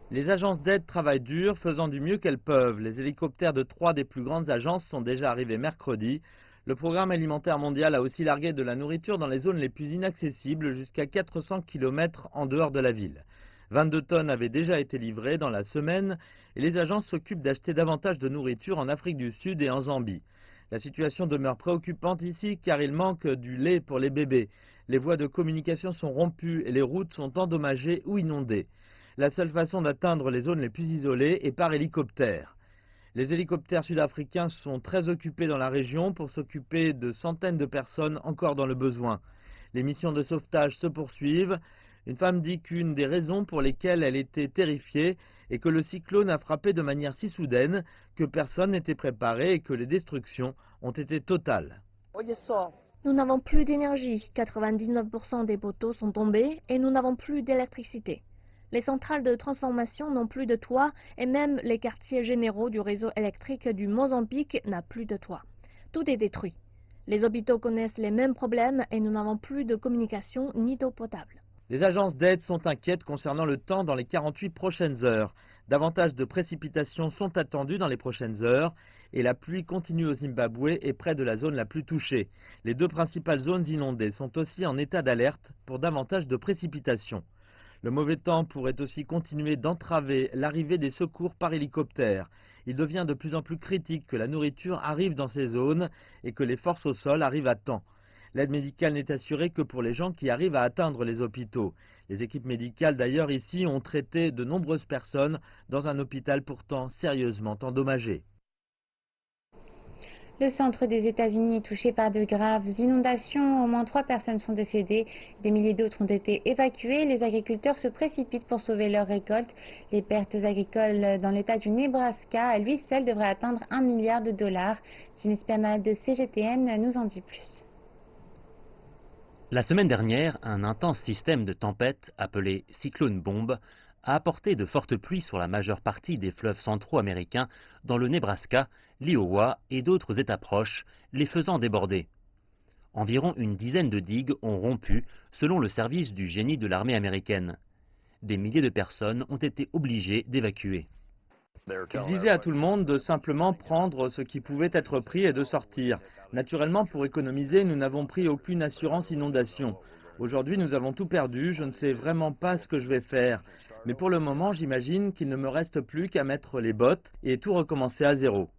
Les agences d'aide travaillent dur, faisant du mieux qu'elles peuvent. Les hélicoptères de 3 des plus grandes agences sont déjà arrivés mercredi. Le programme alimentaire mondial a aussi largué de la nourriture dans les zones les plus inaccessibles, jusqu'à 400 km en dehors de la ville. 22 tonnes avaient déjà été livrées dans la semaine et les agences s'occupent d'acheter davantage de nourriture en Afrique du Sud et en Zambie. La situation demeure préoccupante ici car il manque du lait pour les bébés. Les voies de communication sont rompues et les routes sont endommagées ou inondées. La seule façon d'atteindre les zones les plus isolées est par hélicoptère. Les hélicoptères sud-africains sont très occupés dans la région pour s'occuper de centaines de personnes encore dans le besoin. Les missions de sauvetage se poursuivent. Une femme dit qu'une des raisons pour lesquelles elle était terrifiée est que le cyclone a frappé de manière si soudaine que personne n'était préparé et que les destructions ont été totales. Nous n'avons plus d'énergie, 99% des poteaux sont tombés et nous n'avons plus d'électricité. Les centrales de transformation n'ont plus de toit et même les quartiers généraux du réseau électrique du Mozambique n'ont plus de toit. Tout est détruit. Les hôpitaux connaissent les mêmes problèmes et nous n'avons plus de communication ni d'eau potable. Les agences d'aide sont inquiètes concernant le temps dans les 48 prochaines heures. Davantage de précipitations sont attendues dans les prochaines heures et la pluie continue au Zimbabwe et près de la zone la plus touchée. Les deux principales zones inondées sont aussi en état d'alerte pour davantage de précipitations. Le mauvais temps pourrait aussi continuer d'entraver l'arrivée des secours par hélicoptère. Il devient de plus en plus critique que la nourriture arrive dans ces zones et que les forces au sol arrivent à temps. L'aide médicale n'est assurée que pour les gens qui arrivent à atteindre les hôpitaux. Les équipes médicales d'ailleurs ici ont traité de nombreuses personnes dans un hôpital pourtant sérieusement endommagé. Le centre des États-Unis est touché par de graves inondations. Au moins 3 personnes sont décédées. Des milliers d'autres ont été évacuées. Les agriculteurs se précipitent pour sauver leurs récoltes. Les pertes agricoles dans l'État du Nebraska, à lui seul, devraient atteindre 1 milliard de dollars. Jimmy Spermal de CGTN nous en dit plus. La semaine dernière, un intense système de tempête, appelé cyclone bombe, a apporté de fortes pluies sur la majeure partie des fleuves centraux américains, dans le Nebraska, l'Iowa et d'autres États proches, les faisant déborder. Environ une dizaine de digues ont rompu, selon le service du génie de l'armée américaine. Des milliers de personnes ont été obligées d'évacuer. Il disait à tout le monde de simplement prendre ce qui pouvait être pris et de sortir. Naturellement, pour économiser, nous n'avons pris aucune assurance inondation. Aujourd'hui, nous avons tout perdu, je ne sais vraiment pas ce que je vais faire. Mais pour le moment, j'imagine qu'il ne me reste plus qu'à mettre les bottes et tout recommencer à zéro.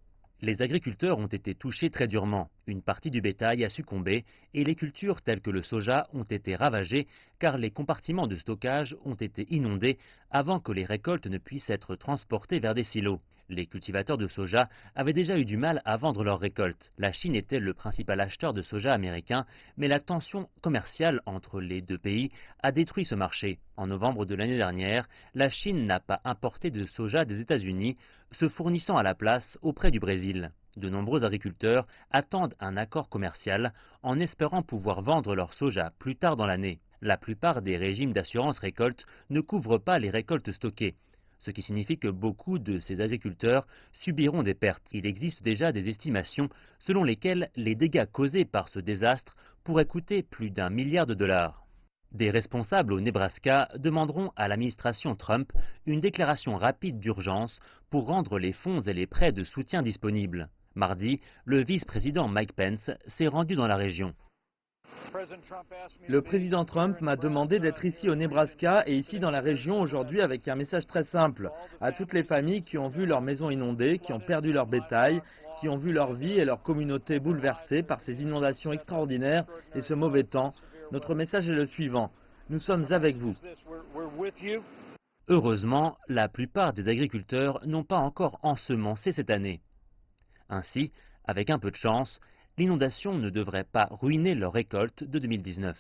Les agriculteurs ont été touchés très durement. Une partie du bétail a succombé et les cultures telles que le soja ont été ravagées car les compartiments de stockage ont été inondés avant que les récoltes ne puissent être transportées vers des silos. Les cultivateurs de soja avaient déjà eu du mal à vendre leurs récoltes. La Chine était le principal acheteur de soja américain, mais la tension commerciale entre les deux pays a détruit ce marché. En novembre de l'année dernière, la Chine n'a pas importé de soja des États-Unis, se fournissant à la place auprès du Brésil. De nombreux agriculteurs attendent un accord commercial en espérant pouvoir vendre leur soja plus tard dans l'année. La plupart des régimes d'assurance récolte ne couvrent pas les récoltes stockées, ce qui signifie que beaucoup de ces agriculteurs subiront des pertes. Il existe déjà des estimations selon lesquelles les dégâts causés par ce désastre pourraient coûter plus d'1 milliard de dollars. Des responsables au Nebraska demanderont à l'administration Trump une déclaration rapide d'urgence pour rendre les fonds et les prêts de soutien disponibles. Mardi, le vice-président Mike Pence s'est rendu dans la région. Le président Trump m'a demandé d'être ici au Nebraska et ici dans la région aujourd'hui avec un message très simple à toutes les familles qui ont vu leur maison inondée, qui ont perdu leur bétail, qui ont vu leur vie et leur communauté bouleversées par ces inondations extraordinaires et ce mauvais temps. Notre message est le suivant: nous sommes avec vous. Heureusement, la plupart des agriculteurs n'ont pas encore ensemencé cette année. Ainsi, avec un peu de chance, l'inondation ne devrait pas ruiner leur récolte de 2019.